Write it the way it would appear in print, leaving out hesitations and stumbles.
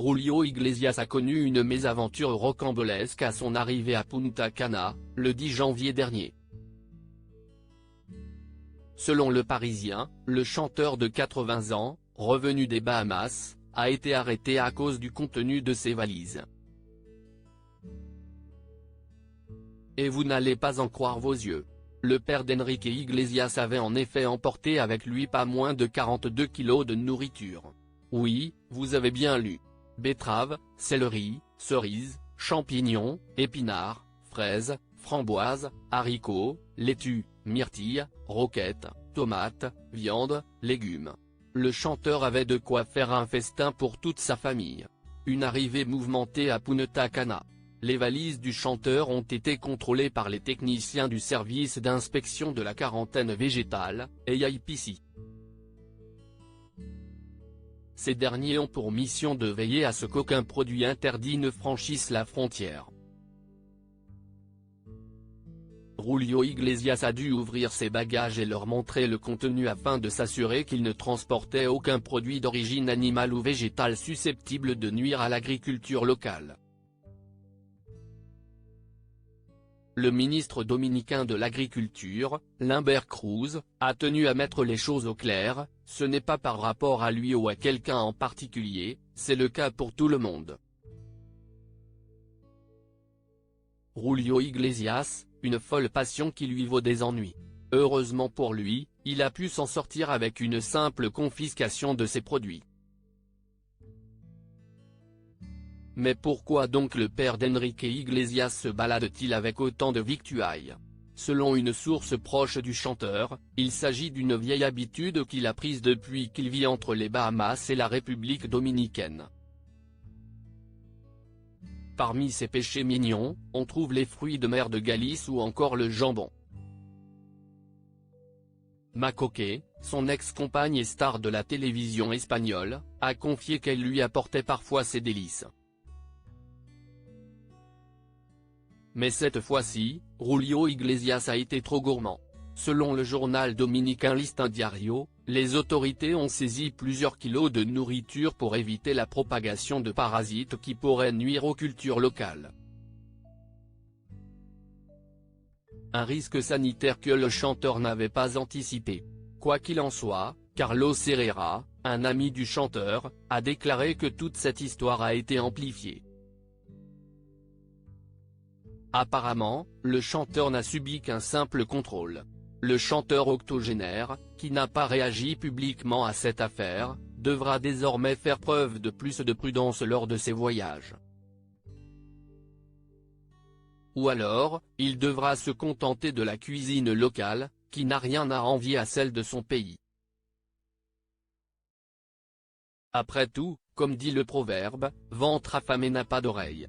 Julio Iglesias a connu une mésaventure rocambolesque à son arrivée à Punta Cana, le 10 janvier dernier. Selon Le Parisien, le chanteur de 80 ans, revenu des Bahamas, a été arrêté à cause du contenu de ses valises. Et vous n'allez pas en croire vos yeux. Le père d'Enrique Iglesias avait en effet emporté avec lui pas moins de 42 kilos de nourriture. Oui, vous avez bien lu. Betteraves, céleri, cerises, champignons, épinards, fraises, framboises, haricots, laitues, myrtilles, roquettes, tomates, viande, légumes. Le chanteur avait de quoi faire un festin pour toute sa famille. Une arrivée mouvementée à Punta Cana. Les valises du chanteur ont été contrôlées par les techniciens du service d'inspection de la quarantaine végétale, AIPC. Ces derniers ont pour mission de veiller à ce qu'aucun produit interdit ne franchisse la frontière. Julio Iglesias a dû ouvrir ses bagages et leur montrer le contenu afin de s'assurer qu'il ne transportait aucun produit d'origine animale ou végétale susceptible de nuire à l'agriculture locale. Le ministre dominicain de l'Agriculture, Limber Cruz, a tenu à mettre les choses au clair, ce n'est pas par rapport à lui ou à quelqu'un en particulier, c'est le cas pour tout le monde. Julio Iglesias, une folle passion qui lui vaut des ennuis. Heureusement pour lui, il a pu s'en sortir avec une simple confiscation de ses produits. Mais pourquoi donc le père d'Enrique Iglesias se balade-t-il avec autant de victuailles? Selon une source proche du chanteur, il s'agit d'une vieille habitude qu'il a prise depuis qu'il vit entre les Bahamas et la République dominicaine. Parmi ses péchés mignons, on trouve les fruits de mer de Galice ou encore le jambon. Macoque, son ex-compagne et star de la télévision espagnole, a confié qu'elle lui apportait parfois ses délices. Mais cette fois-ci, Julio Iglesias a été trop gourmand. Selon le journal dominicain Listín Diario, les autorités ont saisi plusieurs kilos de nourriture pour éviter la propagation de parasites qui pourraient nuire aux cultures locales. Un risque sanitaire que le chanteur n'avait pas anticipé. Quoi qu'il en soit, Carlos Herrera, un ami du chanteur, a déclaré que toute cette histoire a été amplifiée. Apparemment, le chanteur n'a subi qu'un simple contrôle. Le chanteur octogénaire, qui n'a pas réagi publiquement à cette affaire, devra désormais faire preuve de plus de prudence lors de ses voyages. Ou alors, il devra se contenter de la cuisine locale, qui n'a rien à envier à celle de son pays. Après tout, comme dit le proverbe, ventre affamé n'a pas d'oreille.